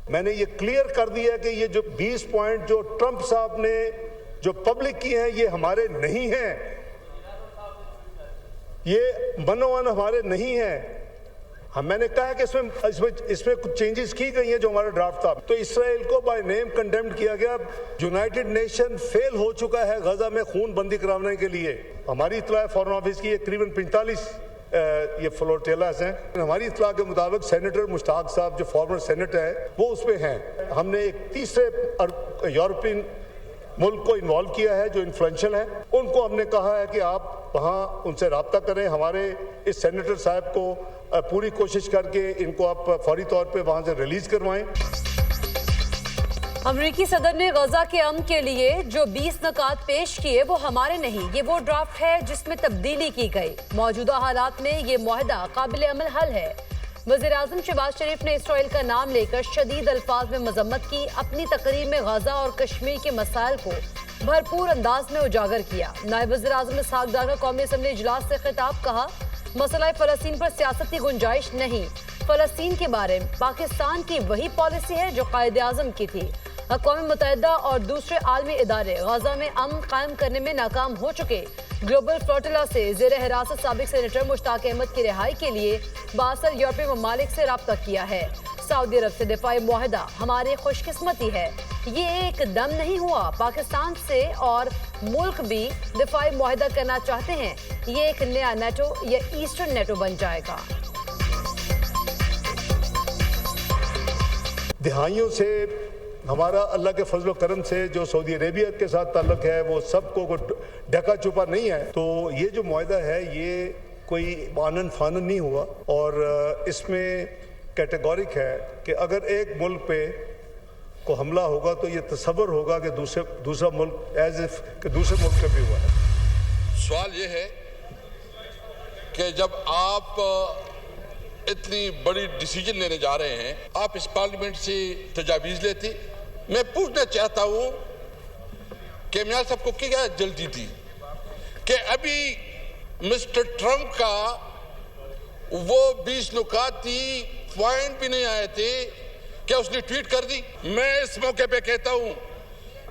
میں نے یہ کلیئر کر دیا کہ یہ جو 20 پوائنٹ جو ٹرمپ صاحب نے جو پبلک کی ہیں یہ ہمارے نہیں ہیں، یہ منوان ہمارے نہیں ہیں. میں نے کہا کہ اس میں کچھ چینجز کی گئی ہیں جو ہمارا ڈرافٹ تھا. تو اسرائیل کو بائی نیم کنڈیمڈ کیا گیا. یونائٹڈ نیشن فیل ہو چکا ہے غزہ میں خون بندی کرانے کے لیے. ہماری اطلاع فارن آفس کی تقریباً 45 یہ فلوٹیلاز ہیں. ہماری اطلاع کے مطابق سینیٹر مشتاق صاحب جو فارمر سینیٹر ہے وہ اس پہ ہیں. ہم نے ایک تیسرے یورپین ملک کو انوالو کیا ہے جو انفلوئنشل ہیں. ان کو ہم نے کہا ہے کہ آپ وہاں ان سے رابطہ کریں. ہمارے اس سینیٹر صاحب کو پوری کوشش کر کے ان کو آپ فوری طور پہ وہاں سے ریلیز کروائیں. امریکی صدر نے غزہ کے امن کے لیے جو 20 نکات پیش کیے وہ ہمارے نہیں، یہ وہ ڈرافٹ ہے جس میں تبدیلی کی گئی. موجودہ حالات میں یہ معاہدہ قابل عمل حل ہے. وزیر اعظم شہباز شریف نے اسرائیل کا نام لے کر شدید الفاظ میں مذمت کی. اپنی تقریر میں غزہ اور کشمیر کے مسائل کو بھرپور انداز میں اجاگر کیا. نائب وزیر اعظم اسحاق ڈار کا قومی اسمبلی اجلاس سے خطاب. کہا مسئلہ فلسطین پر سیاستی گنجائش نہیں. فلسطین کے بارے میں پاکستان کی وہی پالیسی ہے جو قائد اعظم کی تھی. اقوام متحدہ اور دوسرے عالمی ادارے غزہ میں امن قائم کرنے میں ناکام ہو چکے. گلوبل فلوٹیلا سے زیر حراست سابق سینیٹر مشتاق احمد کی رہائی کے لیے 62 یورپی ممالک سے رابطہ کیا ہے. سعودی عرب سے دفاعی معاہدہ ہماری خوش قسمتی ہے. یہ ایک دم نہیں ہوا. پاکستان سے اور ملک بھی دفاعی معاہدہ کرنا چاہتے ہیں. یہ ایک نیا نیٹو یا ایسٹرن نیٹو بن جائے گا. دہائیوں سے ہمارا اللہ کے فضل و کرم سے جو سعودی عربیہ کے ساتھ تعلق ہے وہ سب کو ڈھکا چھپا نہیں ہے. تو یہ جو معاہدہ ہے یہ کوئی آنن فانن نہیں ہوا اور اس میں کیٹیگورک ہے کہ اگر ایک ملک پہ کو حملہ ہوگا تو یہ تصور ہوگا کہ دوسرا ملک ایز اف کہ دوسرے ملک پہ بھی ہوا ہے. سوال یہ ہے کہ جب آپ اتنی بڑی ڈیسیجن لینے جا رہے ہیں آپ اس پارلیمنٹ سے تجاویز لیتے. میں پوچھنا چاہتا ہوں کہ میاں صاحب کو کیا جلدی تھی کہ ابھی مسٹر ٹرمپ کا وہ 20 نکات تھی پوائنٹ بھی نہیں آئے تھے کیا اس نے ٹویٹ کر دی. میں اس موقع پہ کہتا ہوں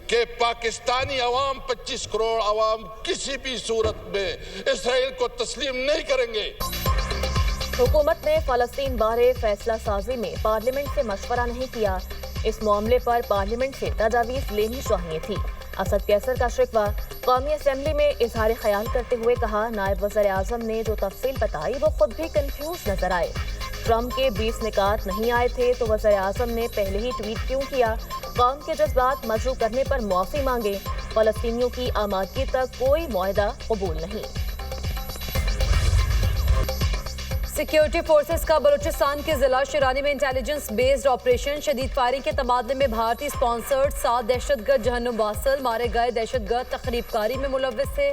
کہ پاکستانی عوام 25 کروڑ عوام کسی بھی صورت میں اسرائیل کو تسلیم نہیں کریں گے. حکومت نے فلسطین بارے فیصلہ سازی میں پارلیمنٹ سے مشورہ نہیں کیا. اس معاملے پر پارلیمنٹ سے تجاویز لینی چاہیے تھی. اسد قیصر کا شکوہ قومی اسمبلی میں اظہار خیال کرتے ہوئے کہا نائب وزیر اعظم نے جو تفصیل بتائی وہ خود بھی کنفیوز نظر آئے. ٹرمپ کے 20 نکات نہیں آئے تھے تو وزیر اعظم نے پہلے ہی ٹویٹ کیوں کیا. قوم کے جذبات مجروح کرنے پر معافی مانگے. فلسطینیوں کی آمادگی تک کوئی معاہدہ قبول نہیں. سیکیورٹی فورسز کا بلوچستان کے ضلع شیرانی میں انٹیلیجنس بیسڈ آپریشن. شدید فائرنگ کے تبادلے میں بھارتی سپانسرڈ 7 دہشت گرد جہنم واصل مارے گئے. دہشت گرد تخریب کاری میں ملوث تھے.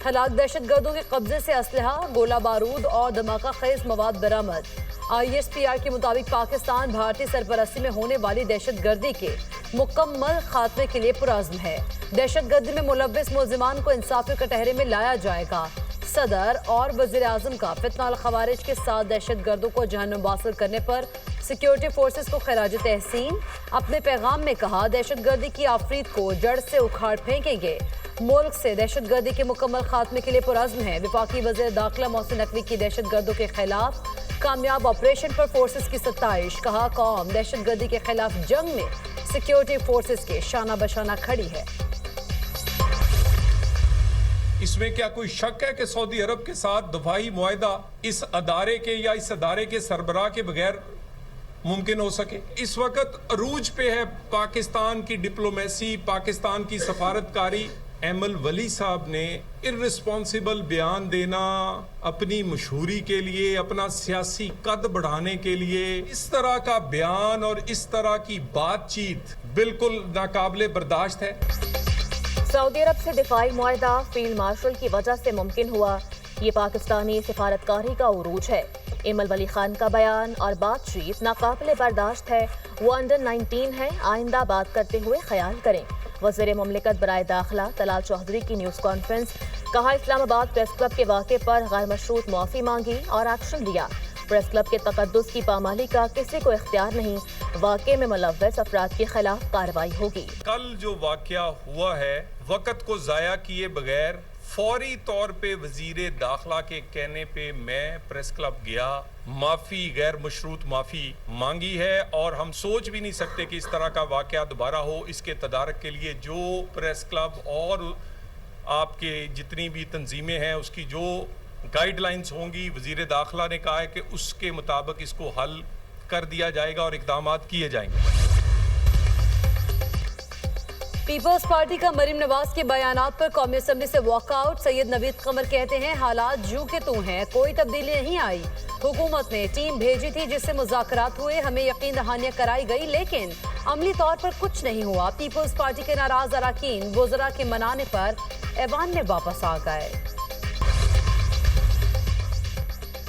ہلاک دہشت گردوں کے قبضے سے اسلحہ گولہ بارود اور دھماکہ خیز مواد برآمد. ISPR کے مطابق پاکستان بھارتی سرپرستی میں ہونے والی دہشت گردی کے مکمل خاتمے کے لیے پرعزم ہے. دہشت گردی میں ملوث ملزمان کو انصاف کے کٹہرے میں لایا جائے گا. صدر اور وزیر اعظم کا فتنہ الخوارج کے 7 دہشت گردوں کو جہنم واصل کرنے پر سیکیورٹی فورسز کو خراج تحسین. اپنے پیغام میں کہا دہشت گردی کی آفریت کو جڑ سے اکھاڑ پھینکیں گے. ملک سے دہشت گردی کے مکمل خاتمے کے لیے پرعزم ہے. وفاقی وزیر داخلہ محسن نقوی کی دہشت گردوں کے خلاف کامیاب آپریشن پر فورسز کی ستائش. کہا قوم دہشت گردی کے خلاف جنگ میں سیکیورٹی فورسز کے شانہ بشانہ کھڑی ہے. اس میں کیا کوئی شک ہے کہ سعودی عرب کے ساتھ دفاعی معاہدہ اس ادارے کے یا اس ادارے کے سربراہ کے بغیر ممکن ہو سکے؟ اس وقت عروج پہ ہے پاکستان کی ڈپلومیسی، پاکستان کی سفارتکاری. ایمل ولی صاحب نے ارریسپانسبل بیان دینا اپنی مشہوری کے لیے، اپنا سیاسی قد بڑھانے کے لیے، اس طرح کا بیان اور اس طرح کی بات چیت بالکل ناقابل برداشت ہے. سعودی عرب سے دفاعی معاہدہ فیلڈ مارشل کی وجہ سے ممکن ہوا. یہ پاکستانی سفارتکاری کا عروج ہے. ایمل ولی خان کا بیان اور بات چیت ناقابل برداشت ہے. وہ انڈر 19 ہے. آئندہ بات کرتے ہوئے خیال کریں. وزیر مملکت برائے داخلہ طلال چودھری کی نیوز کانفرنس. کہا اسلام آباد پریس کلب کے واقعے پر غیر مشروط معافی مانگی اور ایکشن لیا. پریس کلب کے تقدس کی پامالی کا کسی کو اختیار نہیں، واقعے میں ملوث افراد کے خلاف کارروائی ہوگی۔ کل جو واقعہ ہوا ہے، وقت کو ضائع کیے بغیر فوری طور پہ وزیر داخلہ کے کہنے پہ میں پریس کلب گیا، معافی، غیر مشروط معافی مانگی ہے، اور ہم سوچ بھی نہیں سکتے کہ اس طرح کا واقعہ دوبارہ ہو۔ اس کے تدارک کے لیے جو پریس کلب اور آپ کے جتنی بھی تنظیمیں ہیں اس کی جو گائیڈ لائنز ہوں گی، وزیر داخلہ نے کہا ہے کہ اس کے مطابق اس کو حل کر دیا جائے گا اور اقدامات کیے جائیں گے۔ پیپلز پارٹی کا مریم نواز کے بیانات پر قومی اسمبلی سے واک آؤٹ۔ سید نوید قمر کہتے ہیں حالات جو کہ تو ہیں، کوئی تبدیلی نہیں آئی۔ حکومت نے ٹیم بھیجی تھی جس سے مذاکرات ہوئے، ہمیں یقین دہانیاں کرائی گئی، لیکن عملی طور پر کچھ نہیں ہوا۔ پیپلز پارٹی کے ناراض اراکین وزراء کے منانے پر ایوان میں واپس آ گئے۔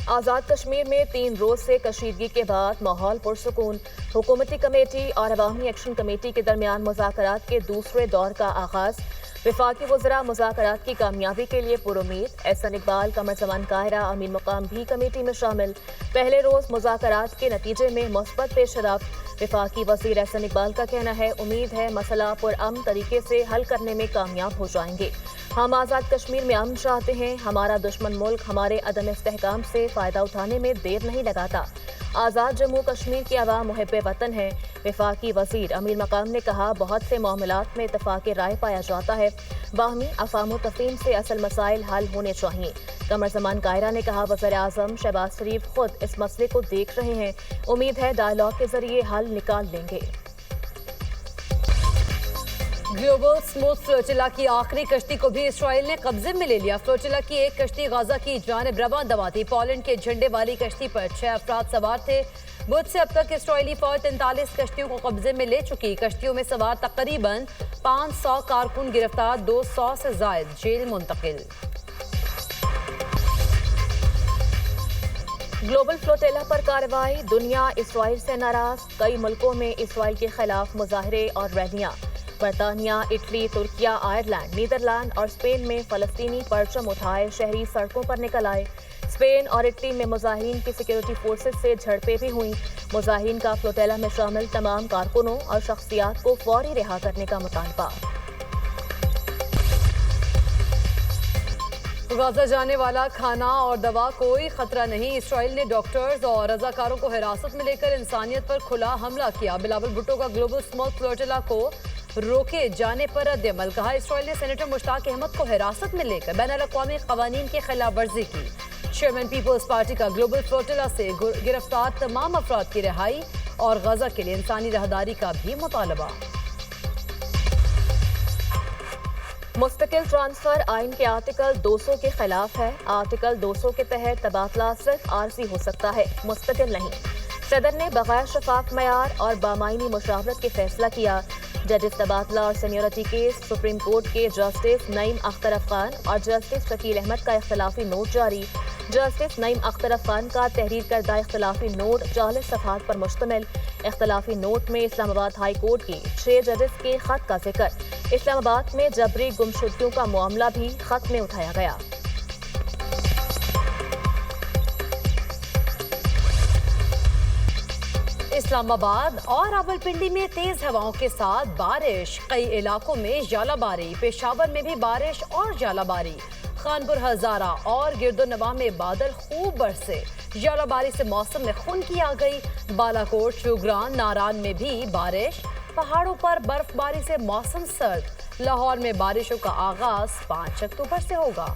آزاد کشمیر میں 3 روز سے کشیدگی کے بعد ماحول پرسکون۔ حکومتی کمیٹی اور عوامی ایکشن کمیٹی کے درمیان مذاکرات کے دوسرے دور کا آغاز۔ وفاقی وزراء مذاکرات کی کامیابی کے لیے پرامید۔ احسن اقبال، قمر زمان قاہرہ، امین مقام بھی کمیٹی میں شامل۔ پہلے روز مذاکرات کے نتیجے میں مثبت پیش رفت۔ وفاقی وزیر احسن اقبال کا کہنا ہے، امید ہے مسئلہ پرامن طریقے سے حل کرنے میں کامیاب ہو جائیں گے۔ ہم آزاد کشمیر میں امن چاہتے ہیں، ہمارا دشمن ملک ہمارے عدم استحکام سے فائدہ اٹھانے میں دیر نہیں لگاتا۔ آزاد جموں کشمیر کی عوام محب وطن ہے۔ وفاقی وزیر امیر مقام نے کہا، بہت سے معاملات میں اتفاق رائے پایا جاتا ہے، باہمی افہام و تفہیم سے اصل مسائل حل ہونے چاہیے۔ قمر زمان قاہرہ نے کہا، وزیر اعظم شہباز شریف خود اس مسئلے کو دیکھ رہے ہیں، امید ہے ڈائیلاگ کے ذریعے حل نکال لیں گے۔ گلوبل اسموتھ فلوٹیلا کی آخری کشتی کو بھی اسرائیل نے قبضے میں لے لیا۔ فلوٹیلا کی ایک کشتی غزہ کی جانب رواں تھی۔ پولینڈ کے جھنڈے والی کشتی پر 6 افراد سوار تھے۔ بدھ سے اب تک اسرائیلی فوج 43 کشتیوں کو قبضے میں لے چکی۔ کشتیوں میں سوار تقریباً 500 کارکن گرفتار، 200 سے زائد جیل منتقل۔ گلوبل فلوٹیلا پر کارروائی، دنیا اسرائیل سے ناراض، کئی ملکوں میں اسرائیل کے خلاف مظاہرے اور ریلیاں۔ برطانیہ، اٹلی، ترکیہ، آئرلینڈ، نیدرلینڈ اور اسپین میں فلسطینی پرچم اٹھائے شہری سڑکوں پر نکل آئے۔ اسپین اور اٹلی میں مظاہرین کی سیکورٹی فورسز سے جھڑپیں بھی ہوئیں۔ مظاہرین کا فلوٹیلا میں شامل تمام کارکنوں اور شخصیات کو فوری رہا کرنے کا مطالبہ۔ غزہ جانے والا کھانا اور دوا کوئی خطرہ نہیں۔ اسرائیل نے ڈاکٹرز اور رضاکاروں کو حراست میں لے کر انسانیت پر کھلا حملہ کیا۔ بلاول بھٹو کا گلوبل اسموتھ فلوٹیلا کو روکے جانے پر رد عمل، کہا اسرائیل نے سینیٹر مشتاق احمد کو حراست میں لے کر بین الاقوامی قوانین کی خلاف ورزی کی۔ چیئرمین پیپلز پارٹی کا گلوبل فلوٹیلا سے گرفتار تمام افراد کی رہائی اور غزہ کے لیے انسانی راہداری کا بھی مطالبہ۔ مستقل ٹرانسفر آئین کے آرٹیکل 200 کے خلاف ہے۔ آرٹیکل 200 کے تحت تبادلہ صرف عارضی ہو سکتا ہے، مستقل نہیں۔ صدر نے بغیر شفاف معیار اور بامعنی مشاورت کے فیصلہ کیا۔ ججز تبادلہ اور سینیورٹی کیس، سپریم کورٹ کے جسٹس نعیم اختر افغان اور جسٹس شکیل احمد کا اختلافی نوٹ جاری۔ جسٹس نعیم اختر افغان کا تحریر کردہ اختلافی نوٹ 40 صفحات پر مشتمل۔ اختلافی نوٹ میں اسلام آباد ہائی کورٹ کے 6 ججز کے خط کا ذکر۔ اسلام آباد میں جبری گمشدگیوں کا معاملہ بھی خط میں اٹھایا گیا۔ اسلام آباد اور راولپنڈی میں تیز ہواؤں کے ساتھ بارش، کئی علاقوں میں ژالہ باری، پشاور میں بھی بارش اور ژالہ باری، خانپور ہزارہ اور گرد و نواح میں بادل خوب برسے، ژالہ باری سے موسم میں خنکی آ گئی۔ بالا کوٹ، شوگران، ناران میں بھی بارش، پہاڑوں پر برف باری سے موسم سرد۔ لاہور میں بارشوں کا آغاز 5 اکتوبر سے ہوگا۔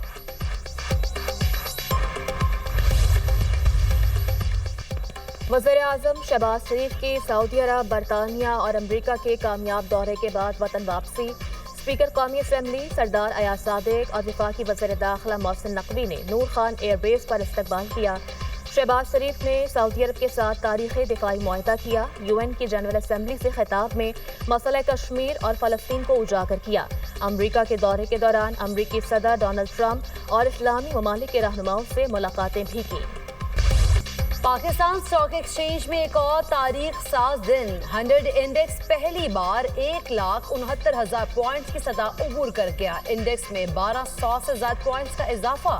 وزیر اعظم شہباز شریف کی سعودی عرب، برطانیہ اور امریکہ کے کامیاب دورے کے بعد وطن واپسی۔ اسپیکر قومی اسمبلی سردار ایاز صادق اور وفاقی وزیر داخلہ محسن نقوی نے نور خان ایئر بیس پر استقبال کیا۔ شہباز شریف نے سعودی عرب کے ساتھ تاریخی دفاعی معاہدہ کیا۔ UN کی جنرل اسمبلی سے خطاب میں مسئلہ کشمیر اور فلسطین کو اجاگر کیا۔ امریکہ کے دورے کے دوران امریکی صدر ڈونلڈ ٹرمپ اور اسلامی ممالک کے رہنماؤں سے ملاقاتیں بھی کی۔ پاکستان اسٹاک ایکسچینج میں ایک اور تاریخ ساز دن، 100 انڈیکس پہلی بار 1,69,000 پوائنٹس کی سطح عبور کر گیا۔ انڈیکس میں 1200 سے زائد پوائنٹس کا اضافہ،